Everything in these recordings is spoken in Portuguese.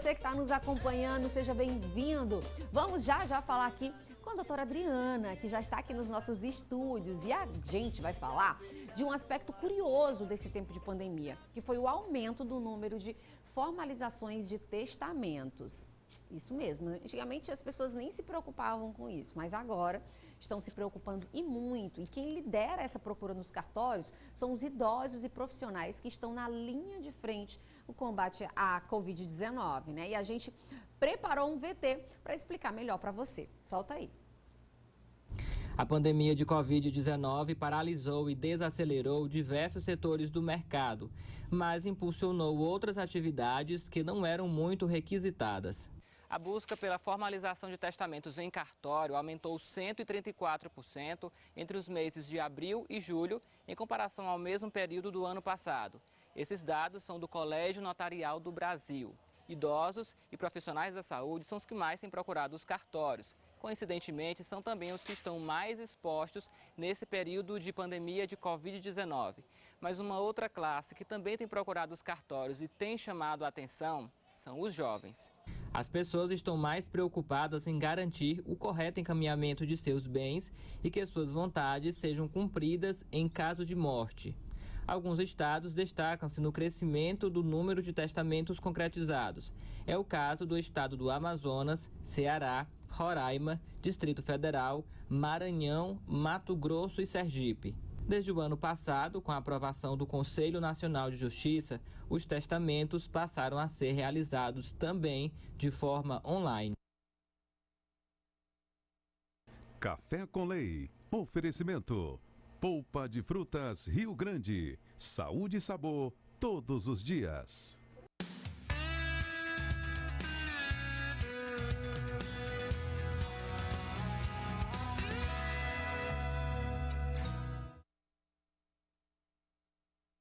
você que está nos acompanhando, seja bem-vindo. Vamos já falar aqui com a doutora Adriana, que já está aqui nos nossos estúdios. E a gente vai falar de um aspecto curioso desse tempo de pandemia, que foi o aumento do número de formalizações de testamentos. Isso mesmo, antigamente as pessoas nem se preocupavam com isso, mas agora estão se preocupando e muito. E quem lidera essa procura nos cartórios são os idosos e profissionais que estão na linha de frente no combate à Covid-19, né? E a gente preparou um VT para explicar melhor para você. Solta aí. A pandemia de Covid-19 paralisou e desacelerou diversos setores do mercado, mas impulsionou outras atividades que não eram muito requisitadas. A busca pela formalização de testamentos em cartório aumentou 134% entre os meses de abril e julho, em comparação ao mesmo período do ano passado. Esses dados são do Colégio Notarial do Brasil. Idosos e profissionais da saúde são os que mais têm procurado os cartórios. Coincidentemente, são também os que estão mais expostos nesse período de pandemia de Covid-19. Mas uma outra classe que também tem procurado os cartórios e tem chamado a atenção são os jovens. As pessoas estão mais preocupadas em garantir o correto encaminhamento de seus bens e que suas vontades sejam cumpridas em caso de morte. Alguns estados destacam-se no crescimento do número de testamentos concretizados. É o caso do estado do Amazonas, Ceará, Roraima, Distrito Federal, Maranhão, Mato Grosso e Sergipe. Desde o ano passado, com a aprovação do Conselho Nacional de Justiça, os testamentos passaram a ser realizados também de forma online. Café com Lei. Oferecimento. Polpa de frutas Rio Grande. Saúde e sabor todos os dias.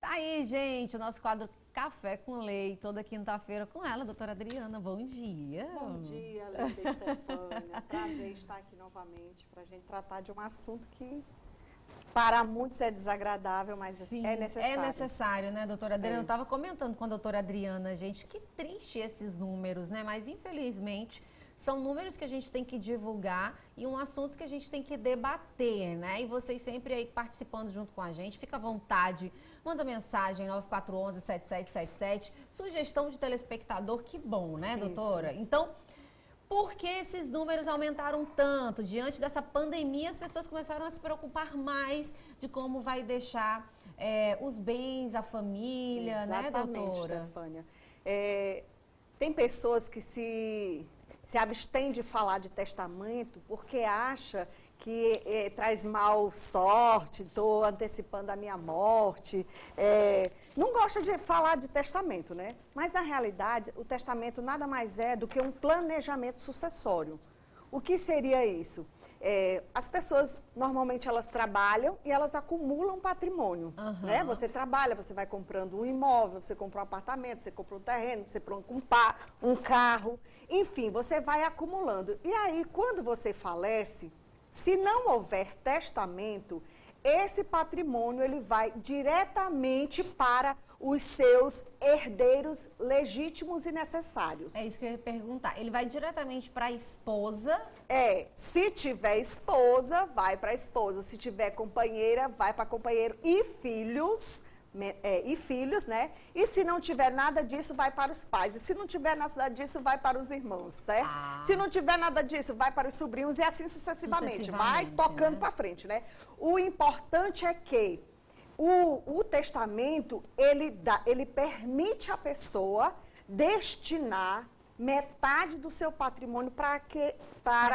Tá aí, gente, o nosso quadro Café com Lei, toda quinta-feira com ela, doutora Adriana. Bom dia. Bom dia, Linda Estefânia. Prazer estar aqui novamente para a gente tratar de um assunto que para muitos é desagradável, mas Sim, é necessário. É necessário, né, doutora Adriana? É. Eu estava comentando com a doutora Adriana, gente, que triste esses números, né? Mas, infelizmente, são números que a gente tem que divulgar e um assunto que a gente tem que debater, né? E vocês sempre aí participando junto com a gente, fica à vontade, manda mensagem 9411-7777, sugestão de telespectador, que bom, né, doutora? Isso. Então, por que esses números aumentaram tanto? Diante dessa pandemia, as pessoas começaram a se preocupar mais de como vai deixar os bens, a família, Exatamente, né, doutora? Estefânia. Tem pessoas que se abstêm de falar de testamento porque acha que traz mal sorte, estou antecipando a minha morte. Não gosta de falar de testamento, né? Mas, na realidade, o testamento nada mais é do que um planejamento sucessório. O que seria isso? As pessoas, normalmente, elas trabalham e elas acumulam patrimônio, né? Você trabalha, você vai comprando um imóvel, você compra um apartamento, você compra um terreno, você compra um carro, enfim, você vai acumulando. E aí, quando você falece, se não houver testamento, esse patrimônio ele vai diretamente para os seus herdeiros legítimos e necessários. É isso que eu ia perguntar. Ele vai diretamente para a esposa? Se tiver esposa, vai para a esposa. Se tiver companheira, vai para companheiro e filhos, né? E se não tiver nada disso, vai para os pais. E se não tiver nada disso, vai para os irmãos, certo? Se não tiver nada disso, vai para os sobrinhos e assim sucessivamente. Vai tocando, né, para frente, né? O importante é que o testamento, ele permite à pessoa destinar metade do seu patrimônio para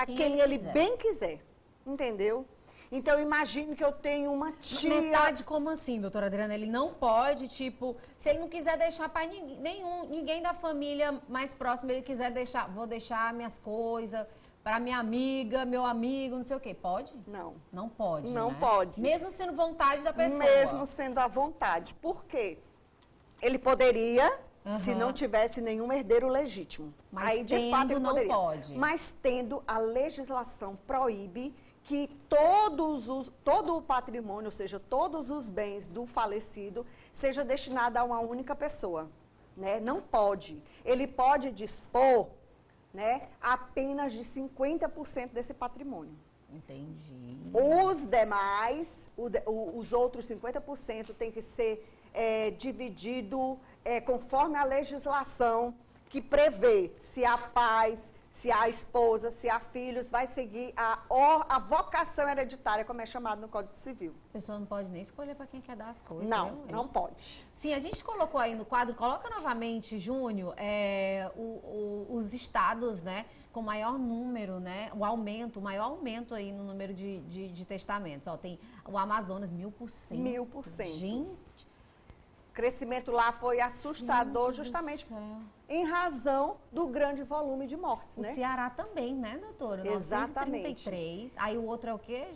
quem ele bem quiser, entendeu? Então, imagine que eu tenho uma tia... Metade como assim, doutora Adriana? Ele não pode, tipo, se ele não quiser deixar para ninguém da família mais próximo, ele quiser deixar, vou deixar minhas coisas para minha amiga, meu amigo, não sei o quê. Pode? Não. Não pode, Não né? pode. Mesmo sendo vontade da pessoa. Mesmo sendo à vontade. Por quê? Ele poderia, se não tivesse nenhum herdeiro legítimo. Mas aí, de fato, ele não poderia. pode. Mas tendo, a legislação proíbe que todo o patrimônio, ou seja, todos os bens do falecido, seja destinado a uma única pessoa. né? Não pode. Ele pode dispor, né, apenas de 50% desse patrimônio. Entendi. Os demais, os outros 50% tem que ser dividido conforme a legislação que prevê se há pais, se há esposa, se há filhos, vai seguir a vocação hereditária, como é chamado no Código Civil. A pessoa não pode nem escolher para quem quer dar as coisas. Não, viu? não pode. Sim, a gente colocou aí no quadro, coloca novamente, Júnior, os estados, né, com maior número, né, o maior aumento aí no número de testamentos. Ó, tem o Amazonas, 1000%. 1000%. Gente, O crescimento lá foi assustador, gente do justamente céu. em razão do grande volume de mortes, O né? Ceará também, né, doutora? Exatamente. 933. Aí o outro é o quê?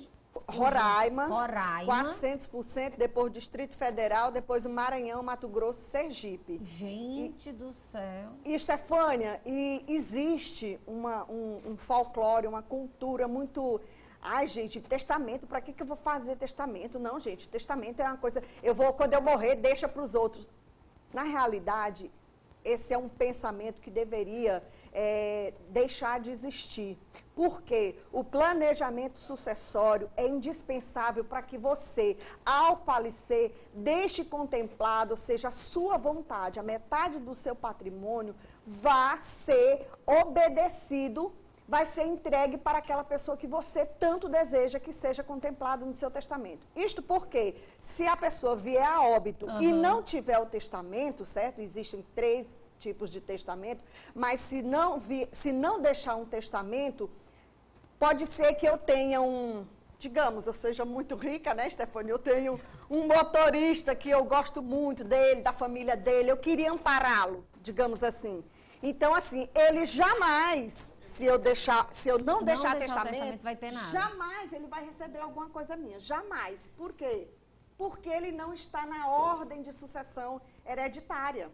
Roraima, Roraima. 400%, depois Distrito Federal, depois o Maranhão, Mato Grosso, Sergipe. Gente do céu. E, Estefânia, existe um folclore, uma cultura muito... Ai, gente, testamento, para que eu vou fazer testamento? Não, gente, testamento é uma coisa... quando eu morrer, deixa para os outros. Na realidade, esse é um pensamento que deveria deixar de existir. Porque o planejamento sucessório é indispensável para que você, ao falecer, deixe contemplado, ou seja, a sua vontade, a metade do seu patrimônio, vá ser obedecido, vai ser entregue para aquela pessoa que você tanto deseja que seja contemplado no seu testamento. Isto porque, se a pessoa vier a óbito e não tiver o testamento, certo? Existem 3 tipos de testamento, mas se não deixar um testamento, pode ser que eu tenha digamos, eu seja muito rica, né, Stefania? Eu tenho um motorista que eu gosto muito dele, da família dele, eu queria ampará-lo, digamos assim. Então, assim, ele jamais, se eu não deixar testamento, vai ter nada. jamais ele vai receber alguma coisa minha, jamais. Por quê? Porque ele não está na ordem de sucessão hereditária.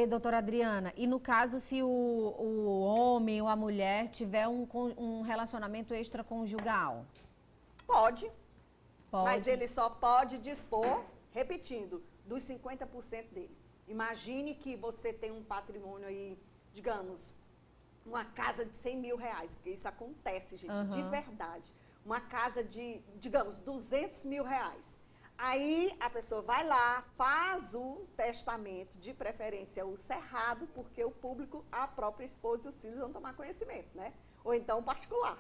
Doutora Adriana, e no caso se o homem ou a mulher tiver um relacionamento extraconjugal? Pode. Mas ele só pode dispor, repetindo, dos 50% dele. Imagine que você tem um patrimônio aí, digamos, uma casa de 100 mil reais, porque isso acontece, gente, de verdade. Uma casa de, digamos, 200 mil reais. Aí a pessoa vai lá, faz o testamento, de preferência o cerrado, porque o público, a própria esposa e os filhos vão tomar conhecimento, né? Ou então o particular.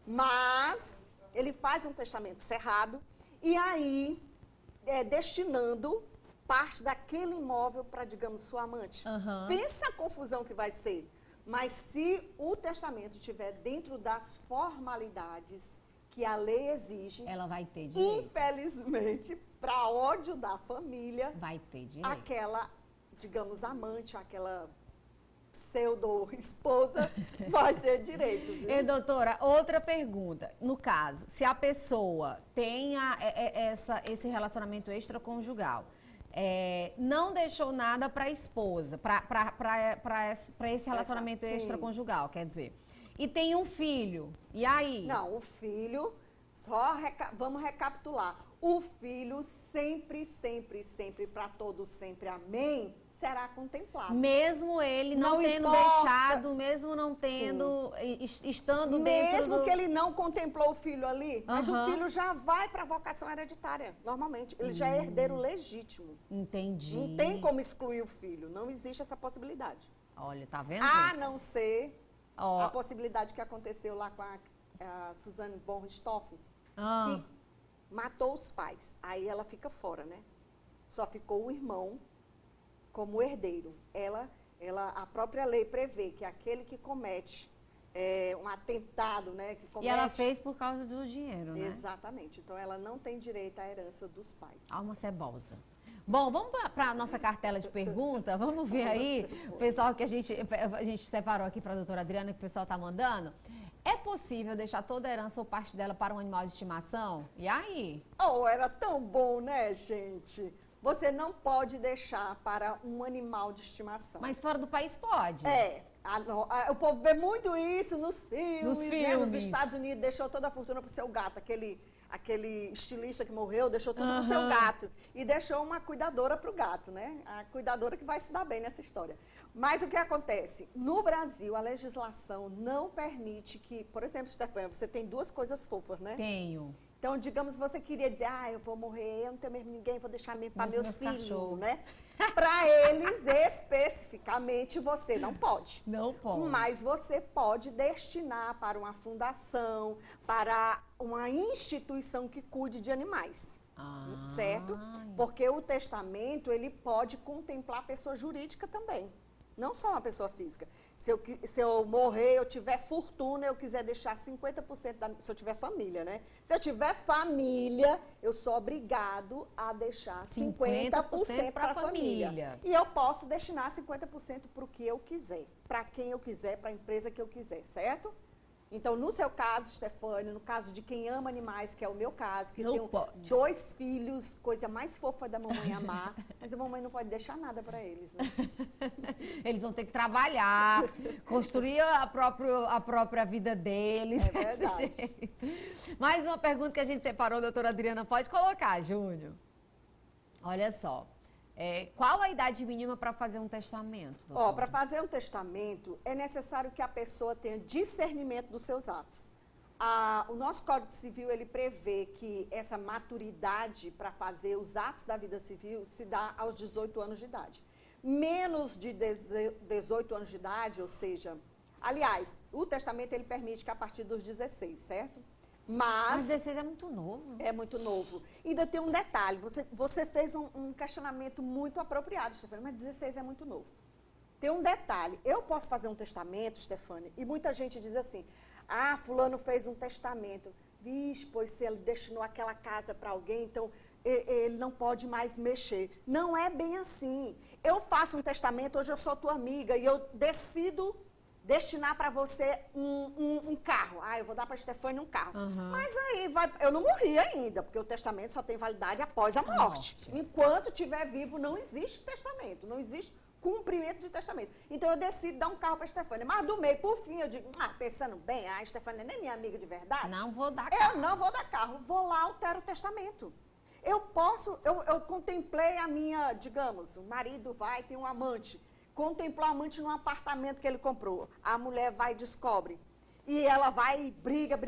Mas ele faz um testamento cerrado e aí destinando parte daquele imóvel para, digamos, sua amante. Pensa a confusão que vai ser. Mas se o testamento estiver dentro das formalidades que a lei exige, ela vai ter direito. Infelizmente, para ódio da família, vai ter direito. Aquela, digamos, amante, aquela pseudo-esposa vai ter direito. Viu? E, doutora, outra pergunta. No caso, se a pessoa tem esse relacionamento extraconjugal, não deixou nada para a esposa, para esse relacionamento extraconjugal, quer dizer, e tem um filho, e aí? Não, o filho, vamos recapitular, o filho sempre, sempre, sempre, para todos sempre, amém, será contemplado. Mesmo ele não tendo importa. deixado, mesmo não tendo, estando dentro Mesmo que ele não contemplou o filho ali, mas o filho já vai para a vocação hereditária, normalmente. Ele já é herdeiro legítimo. Entendi. Não tem como excluir o filho, não existe essa possibilidade. Olha, tá vendo? A não ser a possibilidade que aconteceu lá com a Suzane von Richthofen, que matou os pais. Aí ela fica fora, né? Só ficou o irmão como herdeiro. A própria lei prevê que aquele que comete um atentado, né? E ela fez por causa do dinheiro, né? Exatamente. Então, ela não tem direito à herança dos pais. Alma cebosa. Bom, vamos para a nossa cartela de pergunta. Vamos ver aí o pessoal que a gente separou aqui para a doutora Adriana, que o pessoal está mandando. É possível deixar toda a herança ou parte dela para um animal de estimação? E aí? Oh, era tão bom, né, gente? Você não pode deixar para um animal de estimação. Mas fora do país pode. O povo vê muito isso nos filmes. Nos filmes. Né? Nos Estados Unidos, deixou toda a fortuna para o seu gato, aquele estilista que morreu, deixou tudo pro seu gato. E deixou uma cuidadora pro gato, né? A cuidadora que vai se dar bem nessa história. Mas o que acontece? No Brasil, a legislação não permite que, por exemplo, Stefânia, você tem duas coisas fofas, né? Tenho. Então, digamos, você queria dizer, eu vou morrer, eu não tenho mesmo ninguém, vou deixar mesmo para meus filhos, cachorros. né? Para eles, especificamente, você não pode. Não pode. Mas você pode destinar para uma fundação, para uma instituição que cuide de animais. Certo? Porque o testamento, ele pode contemplar a pessoa jurídica também. Não só uma pessoa física. Se eu morrer, eu tiver fortuna, eu quiser deixar 50% se eu tiver família, né? Se eu tiver família, eu sou obrigado a deixar 50% para a família. E eu posso destinar 50% para o que eu quiser, para quem eu quiser, para a empresa que eu quiser, certo? Então, no seu caso, Stefânia, no caso de quem ama animais, que é o meu caso, que tenho 2 filhos, coisa mais fofa da mamãe amar, mas a mamãe não pode deixar nada para eles, né? Eles vão ter que trabalhar, construir a própria vida deles. É verdade. Mais uma pergunta que a gente separou, doutora Adriana, pode colocar, Júnior. Olha só. Qual a idade mínima para fazer um testamento? Para fazer um testamento, é necessário que a pessoa tenha discernimento dos seus atos. O nosso Código Civil, ele prevê que essa maturidade para fazer os atos da vida civil se dá aos 18 anos de idade. Menos de 18 anos de idade, ou seja, aliás, o testamento ele permite que a partir dos 16, certo? Mas 16 é muito novo. É muito novo. E ainda tem um detalhe, você fez um questionamento muito apropriado, Stefânia, mas 16 é muito novo. Tem um detalhe, eu posso fazer um testamento, Stefânia, e muita gente diz assim, fulano fez um testamento, vixe, pois se ele destinou aquela casa para alguém, então ele não pode mais mexer. Não é bem assim. Eu faço um testamento, hoje eu sou tua amiga, e eu decido destinar para você um carro. Eu vou dar para a Stefânia um carro. Mas aí, eu não morri ainda, porque o testamento só tem validade após a morte. Enquanto estiver vivo, não existe testamento, não existe cumprimento de testamento. Então, eu decido dar um carro para a Stefânia. Mas do meio, por fim, eu digo, pensando bem, a Stefânia nem é minha amiga de verdade. Não vou dar carro. Eu não vou dar carro. Vou lá, altero o testamento. Eu contemplei a minha, digamos, o marido vai, tem um amante. Contemplou a amante num apartamento que ele comprou. A mulher vai e descobre. E ela vai, briga,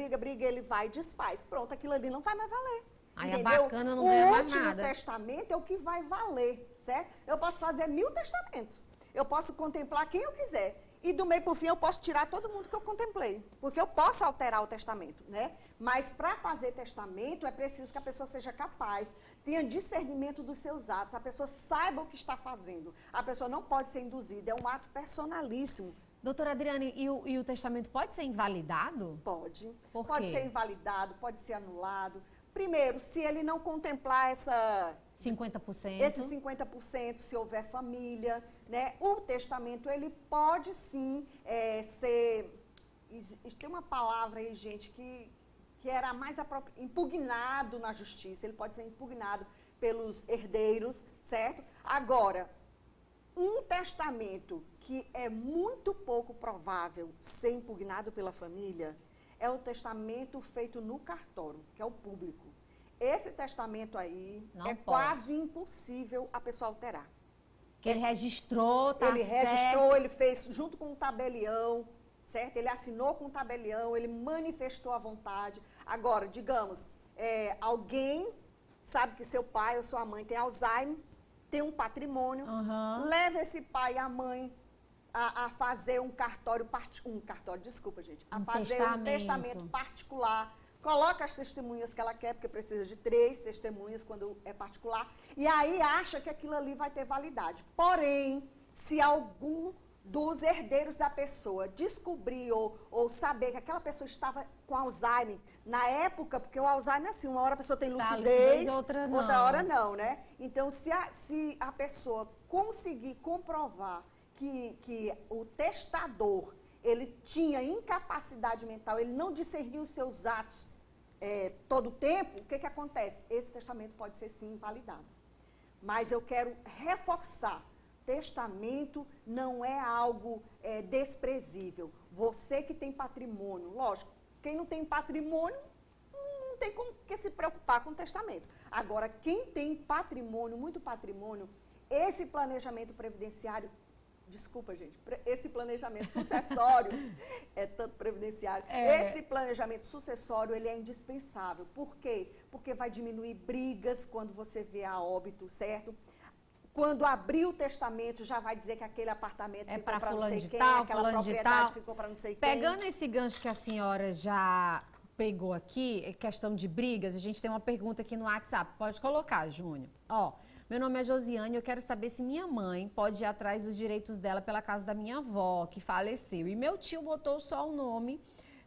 ele vai e desfaz. Pronto, aquilo ali não vai mais valer. Aí entendeu? É bacana, não ganha mais nada. O último testamento é o que vai valer, certo? Eu posso fazer 1000 testamentos. Eu posso contemplar quem eu quiser. E do meio para o fim eu posso tirar todo mundo que eu contemplei. Porque eu posso alterar o testamento, né? Mas para fazer testamento é preciso que a pessoa seja capaz, tenha discernimento dos seus atos, a pessoa saiba o que está fazendo. A pessoa não pode ser induzida, é um ato personalíssimo. Doutora Adriana, e o testamento pode ser invalidado? Pode. Por pode quê? ser invalidado, pode ser anulado. Primeiro, se ele não contemplar essa 50%. Esse 50%, se houver família, né? O testamento, ele pode sim ser... Tem uma palavra aí, gente, que era mais impugnado na justiça. Ele pode ser impugnado pelos herdeiros, certo? Agora, um testamento que é muito pouco provável ser impugnado pela família é o testamento feito no cartório, que é o público. Esse testamento aí quase impossível a pessoa alterar. Que ele registrou, tá certo? Ele registrou, ele fez junto com o tabelião, certo? Ele assinou com o tabelião, ele manifestou a vontade. Agora, digamos, alguém sabe que seu pai ou sua mãe tem Alzheimer, tem um patrimônio, leva esse pai e a mãe a fazer um testamento particular, coloca as testemunhas que ela quer, porque precisa de 3 testemunhas quando é particular, e aí acha que aquilo ali vai ter validade. Porém, se algum dos herdeiros da pessoa descobrir ou saber que aquela pessoa estava com Alzheimer na época, porque o Alzheimer é assim, uma hora a pessoa tem lucidez, outra hora não, né? Então, se a pessoa conseguir comprovar que o testador, ele tinha incapacidade mental, ele não discerniu os seus atos todo o tempo, o que acontece? Esse testamento pode ser sim invalidado. Mas eu quero reforçar, testamento não é algo desprezível. Você que tem patrimônio, lógico, quem não tem patrimônio não tem com que se preocupar com o testamento. Agora, quem tem patrimônio, muito patrimônio, esse planejamento previdenciário, desculpa, gente, esse planejamento sucessório, é tanto previdenciário, esse planejamento sucessório, ele é indispensável. Por quê? Porque vai diminuir brigas quando você vê a óbito, certo? Quando abrir o testamento, já vai dizer que aquele apartamento ficou para não sei quem, aquela propriedade ficou para não sei quem. Pegando esse gancho que a senhora já pegou aqui, questão de brigas, a gente tem uma pergunta aqui no WhatsApp. Pode colocar, Júnior. Ó, meu nome é Josiane, eu quero saber se minha mãe pode ir atrás dos direitos dela pela casa da minha avó, que faleceu. E meu tio botou só o nome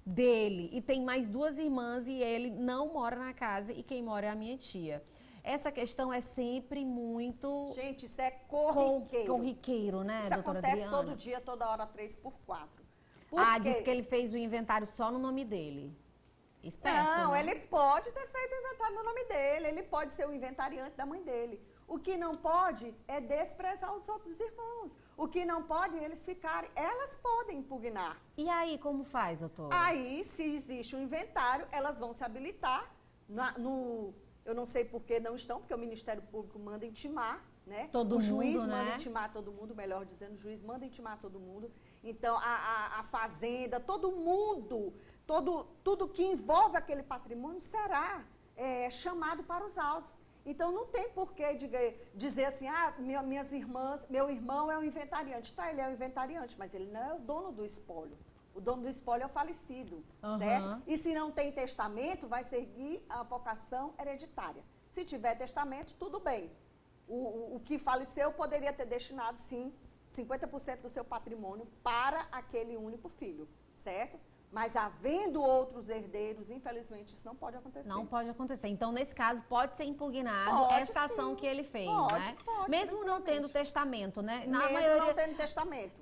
dele. E tem mais 2 irmãs e ele não mora na casa e quem mora é a minha tia. Essa questão é sempre muito... Gente, isso é corriqueiro. Corriqueiro, né, isso doutora acontece Adriana? todo dia, toda hora, 3x4. Diz que ele fez o inventário só no nome dele. Esperto, não, né? ele pode ter feito o inventário no nome dele, ele pode ser o inventariante da mãe dele. O que não pode é desprezar os outros irmãos. O que não pode é eles ficarem, elas podem impugnar. E aí, como faz, doutora? Aí, se existe um inventário, elas vão se habilitar eu não sei por que não estão, porque o Ministério Público manda intimar, né? Todo o juiz mundo, manda né? intimar todo mundo, melhor dizendo, o juiz manda intimar todo mundo. Então, a fazenda, todo mundo, tudo que envolve aquele patrimônio será chamado para os autos. Então, não tem por que dizer assim, minhas irmãs, meu irmão é o inventariante. Tá, ele é o inventariante, mas ele não é o dono do espólio. O dono do espólio é o falecido, certo? E se não tem testamento, vai seguir a vocação hereditária. Se tiver testamento, tudo bem. O que faleceu poderia ter destinado, sim, 50% do seu patrimônio para aquele único filho, certo? Mas havendo outros herdeiros, infelizmente, isso não pode acontecer. Não pode acontecer. Então, nesse caso, pode ser impugnado essa ação que ele fez, né? Pode, mesmo não tendo testamento, né? Não tendo testamento.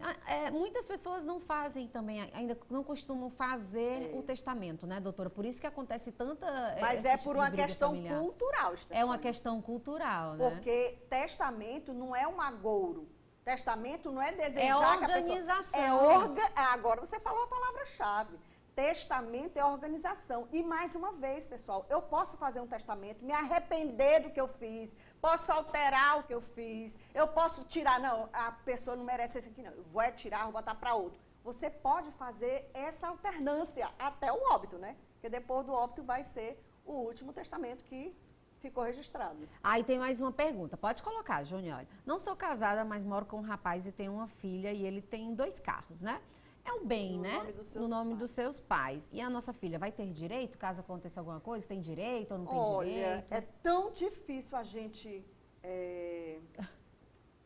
Muitas pessoas não fazem também, ainda não costumam fazer o testamento, né, doutora? Por isso que acontece tanta... Mas é por uma questão cultural, Stefânia. É uma questão cultural, né? Porque testamento não é um agouro. Testamento não é desejar que a pessoa... É organização. Agora você falou a palavra-chave. Testamento é organização. E mais uma vez, pessoal, eu posso fazer um testamento, me arrepender do que eu fiz, posso alterar o que eu fiz, eu posso tirar, não, a pessoa não merece esse aqui, não, eu vou tirar, vou botar para outro. Você pode fazer essa alternância até o óbito, né? Porque depois do óbito vai ser o último testamento que ficou registrado. Aí tem mais uma pergunta. Pode colocar, Júnior. Olha, não sou casada, mas moro com um rapaz e tenho uma filha e ele tem 2 carros, né? É um bem, né? No nome dos seus pais. E a nossa filha vai ter direito, caso aconteça alguma coisa? Tem direito ou não tem direito? Olha, é tão difícil a gente...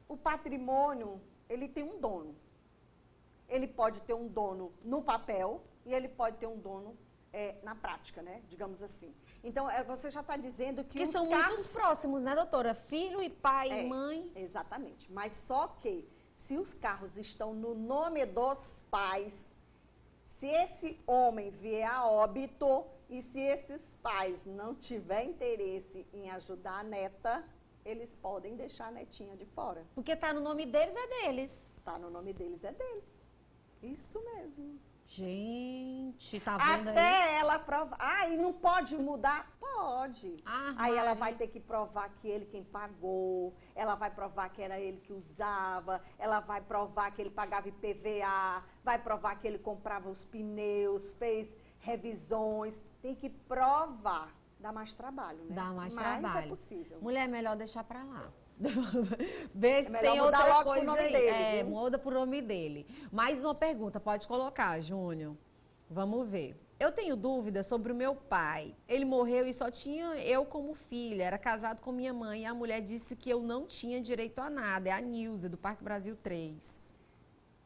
O patrimônio, ele tem um dono. Ele pode ter um dono no papel e ele pode ter um dono na prática, né? Digamos assim. Então, você já está dizendo que os são carros... muito próximos, né, doutora? Filho e pai e mãe. Exatamente. Mas só que, se os carros estão no nome dos pais, se esse homem vier a óbito e se esses pais não tiverem interesse em ajudar a neta, eles podem deixar a netinha de fora. Porque está no nome deles, é deles. Está no nome deles, é deles. Isso mesmo. Gente, tá vendo aí? Até ela provar. E não pode mudar? Pode. Aí ela vai ter que provar que ele quem pagou, ela vai provar que era ele que usava, ela vai provar que ele pagava IPVA, vai provar que ele comprava os pneus, fez revisões. Tem que provar. Dá mais trabalho, né? Dá mais trabalho. Mas é possível. Mulher, é melhor deixar pra lá. Vê se melhor tem mudar outra logo coisa pro nome aí. dele, viu? Muda pro nome dele. Mais uma pergunta, pode colocar, Júnior. Vamos ver. Eu tenho dúvida sobre o meu pai. Ele morreu e só tinha eu como filha. Era casado com minha mãe e a mulher disse que eu não tinha direito a nada. É a Nilza, do Parque Brasil 3.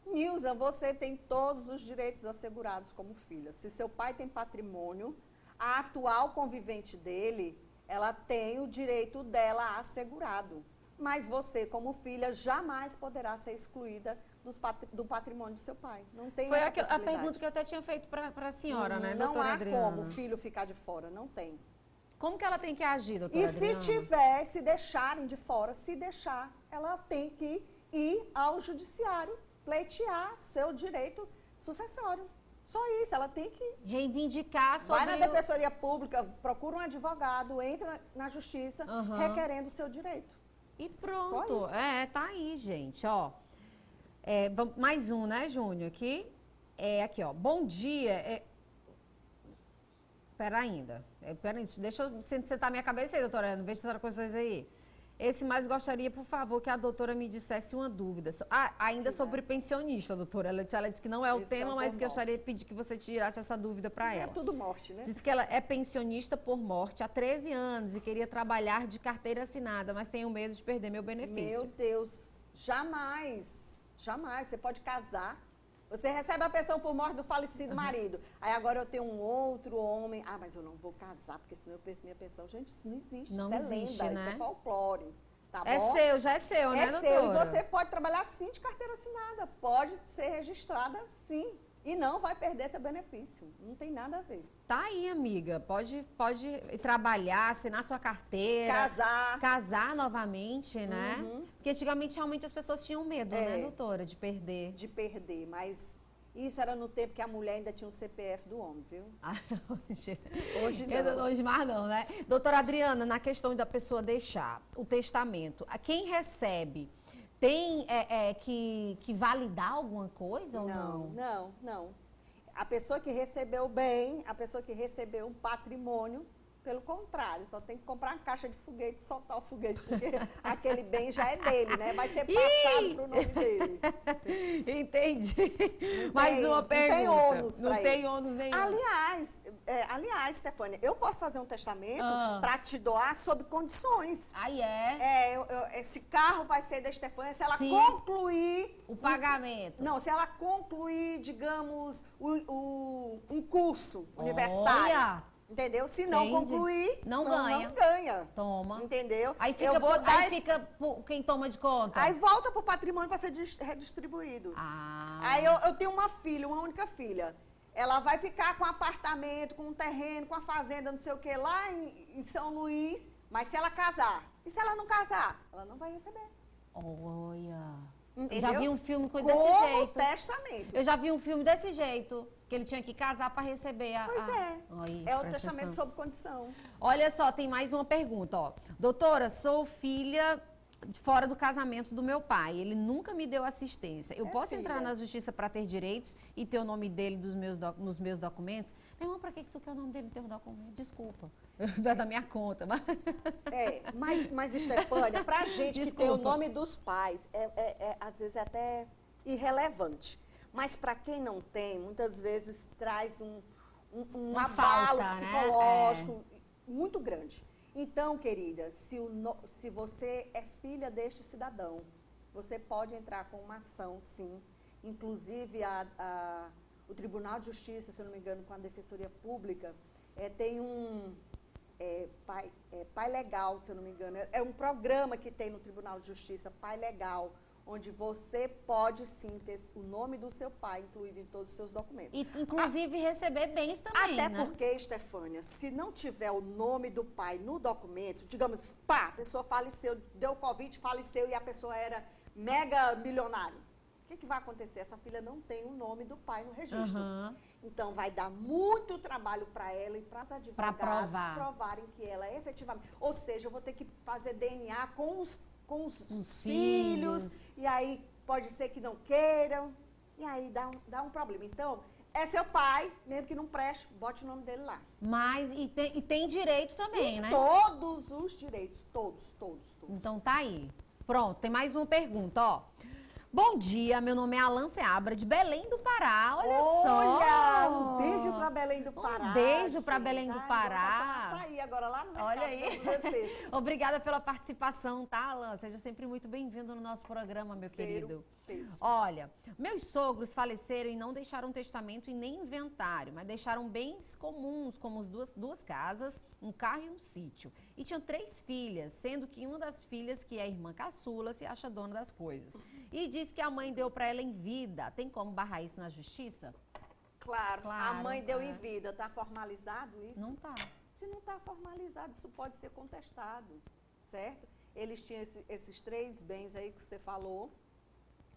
Nilza, você tem todos os direitos assegurados como filha. Se seu pai tem patrimônio, a atual convivente dele, ela tem o direito dela assegurado. Mas você, como filha, jamais poderá ser excluída do patrimônio do seu pai. Não tem essa possibilidade. Foi a pergunta que eu até tinha feito para a senhora, né, não doutora há Adriana? como o filho ficar de fora, não tem. Como que ela tem que agir, doutora E Adriana? se deixarem de fora, se deixar, ela tem que ir ao judiciário, pleitear seu direito sucessório. Só isso, ela tem que reivindicar sobre... Vai na Defensoria Pública, procura um advogado, entra na Justiça, requerendo o seu direito. E pronto. Tá aí, gente, ó. Mais um, né, Júnior? Aqui, ó. Bom dia. Pera ainda. Deixa eu sentar minha cabeça aí, doutora Ana. Veja essas coisas aí. Esse mais gostaria, por favor, que a doutora me dissesse uma dúvida. Ainda sobre pensionista, doutora. Ela disse que não é o tema, mas que eu gostaria de pedir que você tirasse essa dúvida para ela. É tudo morte, né? Diz que ela é pensionista por morte há 13 anos e queria trabalhar de carteira assinada, mas tenho medo de perder meu benefício. Meu Deus, jamais, jamais. Você pode casar. Você recebe a pensão por morte do falecido marido. Aí agora eu tenho um outro homem. Ah, mas eu não vou casar, porque senão eu perco minha pensão. Gente, isso não existe. Não isso existe, é lenda, né? isso é folclore. Tá É bom? seu, já é seu, né, doutora? É seu. E você pode trabalhar sim de carteira assinada. Pode ser registrada sim. E não vai perder seu benefício. Não tem nada a ver. Tá aí, amiga. Pode trabalhar, assinar sua carteira. Casar novamente, né? Porque antigamente, realmente, as pessoas tinham medo, né, doutora, de perder. De perder, mas isso era no tempo que a mulher ainda tinha um CPF do homem, viu? Hoje não. Hoje mais não, né? Doutora Adriana, na questão da pessoa deixar o testamento, quem recebe tem que validar alguma coisa ou não? Não. A pessoa que recebeu bem, a pessoa que recebeu um patrimônio, pelo contrário, só tem que comprar uma caixa de foguete e soltar o foguete, porque aquele bem já é dele, né? Vai ser passado para o nome dele. Entendi. Mais uma pergunta. Não tem ônus nenhum. Aliás, Stefânia, eu posso fazer um testamento para te doar sob condições. Esse carro vai ser da Stefânia se ela concluir... O pagamento. Não, se ela concluir, digamos, um curso universitário. Olha! Entendeu? Se não concluir, não ganha. Toma. Entendeu? Aí fica quem toma de conta. Aí volta pro patrimônio para ser redistribuído. Aí eu tenho uma filha, uma única filha. Ela vai ficar com um apartamento, com um terreno, com a fazenda, não sei o que, lá em São Luís. Mas se ela casar, e se ela não casar, ela não vai receber. Olha. Entendeu? Eu já vi um filme desse jeito. Como testamento. Eu já vi um filme desse jeito. Que ele tinha que casar para receber é o testamento sob condição. Olha só, tem mais uma pergunta, ó. Doutora, sou filha fora do casamento do meu pai. Ele nunca me deu assistência. Eu posso entrar na justiça para ter direitos e ter o nome dele nos meus documentos? Meu irmão, para que tu quer o nome dele no teu documento? Desculpa. Não é da minha conta. Mas Estefânia, pra gente que tem o nome dos pais, às vezes é até irrelevante. Mas para quem não tem, muitas vezes traz um abalo psicológico muito grande. Então, querida, se você é filha deste cidadão, você pode entrar com uma ação, sim. Inclusive, o Tribunal de Justiça, se eu não me engano, com a Defensoria Pública, tem um Pai Legal, se eu não me engano. É um programa que tem no Tribunal de Justiça, Pai Legal, onde você pode sim ter o nome do seu pai incluído em todos os seus documentos. E, inclusive, receber bens também, Até porque, Stefânia, se não tiver o nome do pai no documento, digamos, a pessoa faleceu, deu Covid, faleceu e a pessoa era mega milionário. O que vai acontecer? Essa filha não tem o nome do pai no registro. Então, vai dar muito trabalho para ela e para os advogados provarem que ela é efetivamente... Ou seja, eu vou ter que fazer DNA com os filhos, e aí pode ser que não queiram, e aí dá um problema. Então, é seu pai, mesmo que não preste, bote o nome dele lá. Mas, e tem direito também, né? Todos os direitos, todos. Então, tá aí. Pronto, tem mais uma pergunta, ó. Bom dia, meu nome é Alan Seabra, de Belém do Pará. Olha só! Um beijo para Belém do Pará. Um beijo para Belém do Pará. Açaí agora lá no mercado. Olha aí. Obrigada pela participação, tá, Alan? Seja sempre muito bem-vindo no nosso programa, meu querido. Olha, meus sogros faleceram e não deixaram testamento e nem inventário, mas deixaram bens comuns, como duas casas, um carro e um sítio. E tinham 3 filhas, sendo que uma das filhas, que é a irmã caçula, se acha dona das coisas. E diz que a mãe deu para ela em vida. Tem como barrar isso na justiça? Claro, a mãe deu em vida. Está formalizado isso? Não está. Se não está formalizado, isso pode ser contestado, certo? Eles tinham esses 3 bens aí que você falou.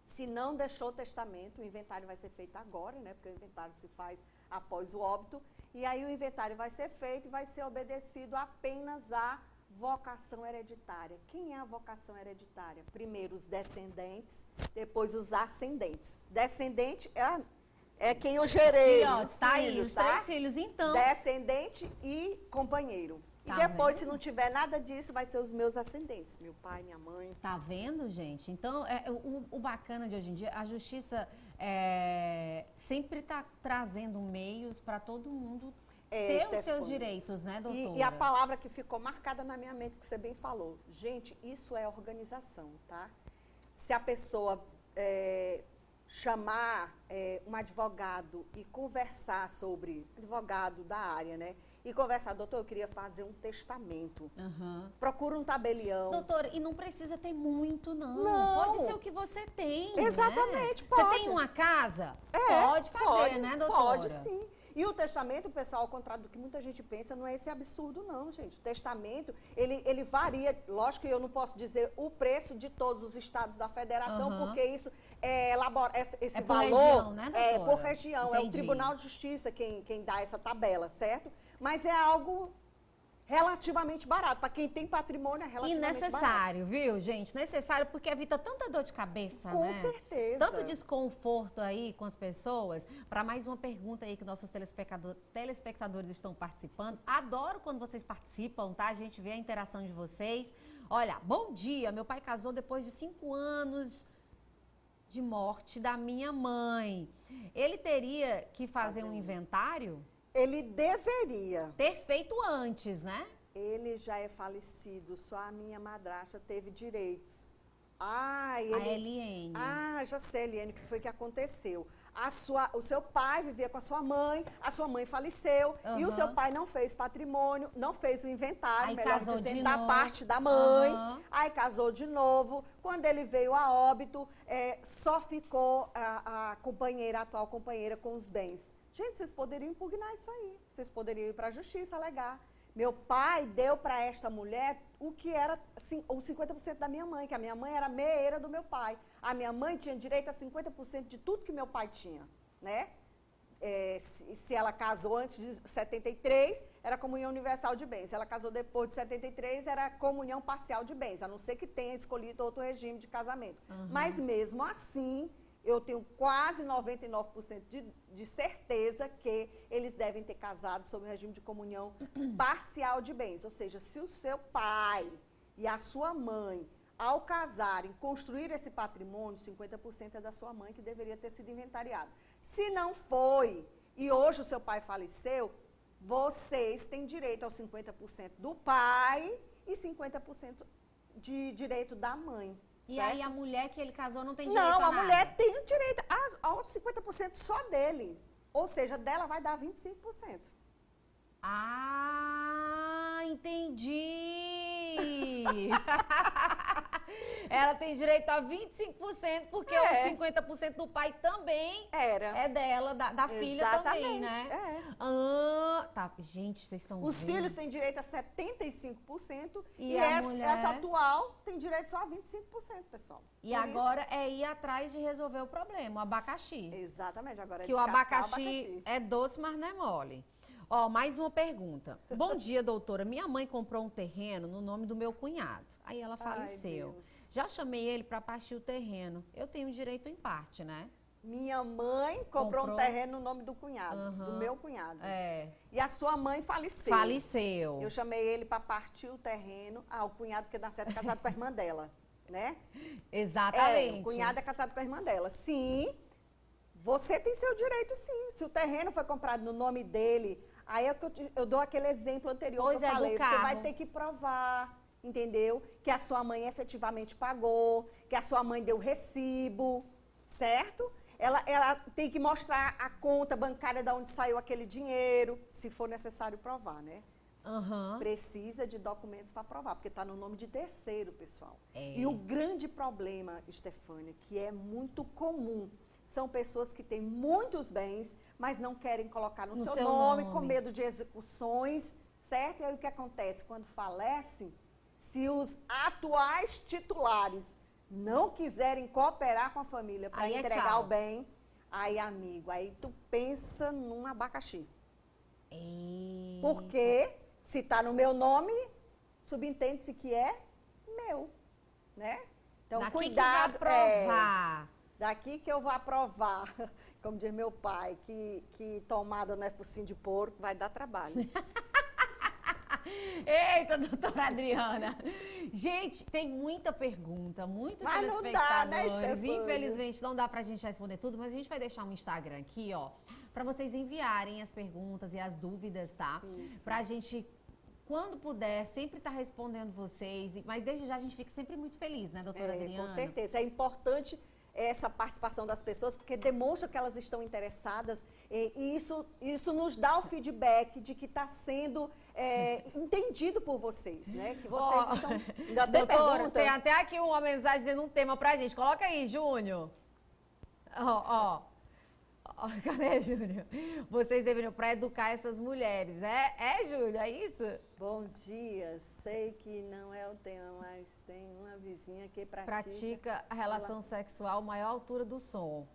Se não deixou testamento, o inventário vai ser feito agora, né? Porque o inventário se faz após o óbito. E aí o inventário vai ser feito e vai ser obedecido apenas à vocação hereditária. Quem é a vocação hereditária? Primeiro os descendentes, depois os ascendentes. Descendente é quem eu gerei. Os filhos, os 3 filhos, então. Descendente e companheiro. Tá E depois, vendo? se não tiver nada disso, vai ser os meus ascendentes. Meu pai, minha mãe. Tá vendo, gente? Então, o bacana de hoje em dia, a justiça sempre está trazendo meios para todo mundo ter os seus direitos, né, doutora? E a palavra que ficou marcada na minha mente, que você bem falou. Gente, isso é organização, tá? Se a pessoa chamar um advogado e conversar sobre, advogado da área, né? E conversar, doutor, eu queria fazer um testamento. Procura um tabelião. Doutora, e não precisa ter muito, não. Não. Pode ser o que você tem, Exatamente, né? pode. Você tem uma casa? Pode fazer, né, doutora? Pode, sim. E o testamento, pessoal, ao contrário do que muita gente pensa, não é esse absurdo, não, gente. O testamento, ele varia. Lógico que eu não posso dizer o preço de todos os estados da federação, porque isso esse por valor região, né, é doutora? por região. É o Entendi. Tribunal de Justiça quem dá essa tabela, certo? Mas é algo relativamente barato. Para quem tem patrimônio, é E relativamente barato. necessário, viu, gente? Necessário porque evita tanta dor de cabeça, Com né? certeza. Tanto desconforto aí com as pessoas. Para mais uma pergunta aí que nossos telespectadores estão participando. Adoro quando vocês participam, tá? A gente vê a interação de vocês. Olha, bom dia. Meu pai casou depois de 5 anos de morte da minha mãe. Ele teria que fazer um inventário? Ele deveria. Ter feito antes, né? Ele já é falecido, só a minha madrasta teve direitos. A Eliene. Já sei, Eliene, o que foi que aconteceu. O seu pai vivia com a sua mãe faleceu, e o seu pai não fez patrimônio, não fez o inventário, Aí melhor casou dizendo, de da novo. parte da mãe. Aí casou de novo. Quando ele veio a óbito, só ficou a atual companheira com os bens. Gente, vocês poderiam impugnar isso aí. Vocês poderiam ir para a justiça alegar. Meu pai deu para esta mulher o que era os 50% da minha mãe, que a minha mãe era meia do meu pai. A minha mãe tinha direito a 50% de tudo que meu pai tinha, né? Se ela casou antes de 73, era comunhão universal de bens. Se ela casou depois de 73, era comunhão parcial de bens, a não ser que tenha escolhido outro regime de casamento. Mas mesmo assim, eu tenho quase 99% de certeza que eles devem ter casado sob o regime de comunhão parcial de bens. Ou seja, se o seu pai e a sua mãe, ao casarem, construir esse patrimônio, 50% é da sua mãe, que deveria ter sido inventariado. Se não foi, e hoje o seu pai faleceu, vocês têm direito aos 50% do pai e 50% de direito da mãe. E certo? aí a mulher que ele casou não tem direito a Não, nada? a mulher tem o direito aos 50% só dele. Ou seja, dela vai dar 25%. Ah, entendi! Ela tem direito a 25%, porque os 50% do pai também é dela, da filha também, né? Tá, gente, vocês estão vendo? Os filhos têm direito a 75% E essa atual tem direito só a 25%, pessoal. E Por agora é ir atrás de resolver o problema, o abacaxi. Exatamente, agora é Que o descascar abacaxi é doce, mas não é mole. Ó, mais uma pergunta. Bom dia, doutora. Minha mãe comprou um terreno no nome do meu cunhado. Aí ela faleceu. Deus. Já chamei ele para partir o terreno. Eu tenho direito em parte, né? Minha mãe comprou um terreno no nome do cunhado, do meu cunhado. E a sua mãe faleceu. Faleceu. Eu chamei ele para partir o terreno. O cunhado, porque na certa é casado com a irmã dela, né? Exatamente. O cunhado é casado com a irmã dela. Sim, você tem seu direito, sim. Se o terreno foi comprado no nome dele, aí é que eu dou aquele exemplo anterior que eu falei. Você vai ter que provar, entendeu? Que a sua mãe efetivamente pagou, que a sua mãe deu recibo, certo? Ela tem que mostrar a conta bancária de onde saiu aquele dinheiro, se for necessário provar, né? Precisa de documentos para provar, porque está no nome de terceiro, pessoal. E o grande problema, Estefânia, que é muito comum, são pessoas que têm muitos bens, mas não querem colocar no seu nome, com medo de execuções, certo? E aí o que acontece? Quando falecem, se os atuais titulares não quiserem cooperar com a família para Aí é entregar tchau. o bem, aí, amigo, aí tu pensa num abacaxi. Porque se está no meu nome, subentende-se que é meu, né? Então, Daqui cuidado. que vai provar. Daqui que eu vou aprovar, como diz meu pai, que tomada não é focinho de porco, vai dar trabalho. Eita, doutora Adriana. Gente, tem muita pergunta, muitos Mas não dá, né, telespectadores. Stefânia? Infelizmente, não dá pra gente responder tudo, mas a gente vai deixar um Instagram aqui, ó, pra vocês enviarem as perguntas e as dúvidas, tá? Isso. Pra gente, quando puder, sempre estar respondendo vocês. Mas desde já a gente fica sempre muito feliz, né, doutora Adriana? Com certeza. É importante essa participação das pessoas, porque demonstra que elas estão interessadas e isso nos dá o feedback de que está sendo entendido por vocês, né? Que vocês estão... Ainda tem Doutora, pergunta? tem até aqui uma mensagem dizendo um tema pra gente. Coloca aí, Júnior. Ó. Cadê, Júnior? Vocês deveriam para educar essas mulheres. Júnior, é isso? Bom dia, sei que não é o tema, mas tem uma vizinha que Pratica a relação sexual maior altura do som.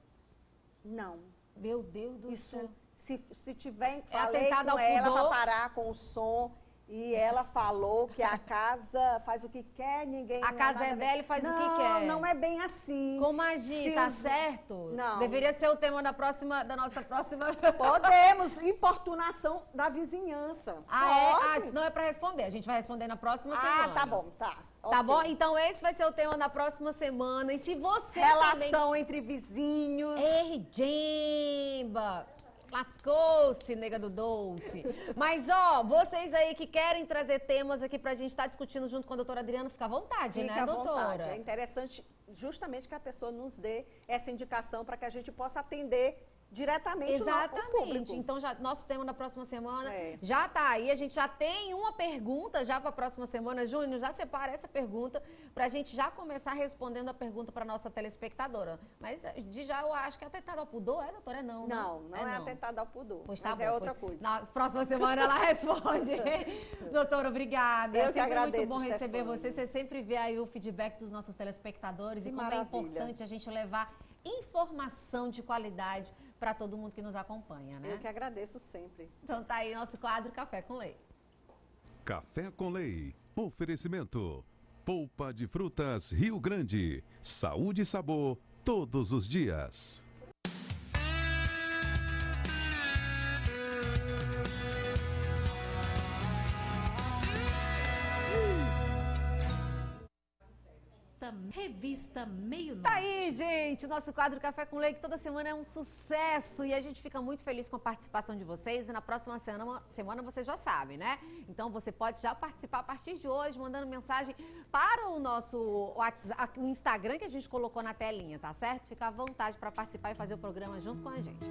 Não. Meu Deus do céu. Isso, se tiver, falei atentado com ao ela pudor? para parar com o som e ela falou que a casa faz o que quer, ninguém... A casa é dela e faz o que quer. Não é bem assim. Como agir, Se tá os- certo? Não. Deveria ser o tema da nossa próxima... Podemos, importunação da vizinhança. Pode. Não é para responder, a gente vai responder na próxima semana. Tá bom, tá. Tá Ok. bom? Então esse vai ser o tema da próxima semana. E se você também... Relação entre vizinhos. Ei, Jemba! Lascou-se, nega do doce. Mas, ó, vocês aí que querem trazer temas aqui pra gente estar discutindo junto com a doutora Adriana, fica à vontade, Fique né, à doutora? vontade. É interessante justamente que a pessoa nos dê essa indicação para que a gente possa atender diretamente o Exatamente. público. Então, nosso tema da próxima semana É. já tá aí. A gente já tem uma pergunta já para a próxima semana. Júnior, já separa essa pergunta para a gente já começar respondendo a pergunta para nossa telespectadora. Mas de já eu acho que é atentado ao pudor, doutora? Não, né? Não é atentado ao pudor, Pois tá mas bom, é outra pois coisa. Na próxima semana ela responde. Doutora, obrigada. Eu É que sempre agradeço, muito bom receber Stefânia. você. Você sempre vê aí o feedback dos nossos telespectadores Que e como maravilha. é importante a gente levar informação de qualidade para todo mundo que nos acompanha, né? Eu que agradeço sempre. Então tá aí nosso quadro Café com Leite. Café com Lei. Oferecimento. Polpa de frutas Rio Grande. Saúde e sabor todos os dias. Revista Meio Norte. Tá aí, gente, o nosso quadro Café com Leite toda semana é um sucesso e a gente fica muito feliz com a participação de vocês e na próxima semana você já sabe, né? Então você pode já participar a partir de hoje, mandando mensagem para o nosso WhatsApp, o Instagram que a gente colocou na telinha, tá certo? Fica à vontade para participar e fazer o programa junto com a gente.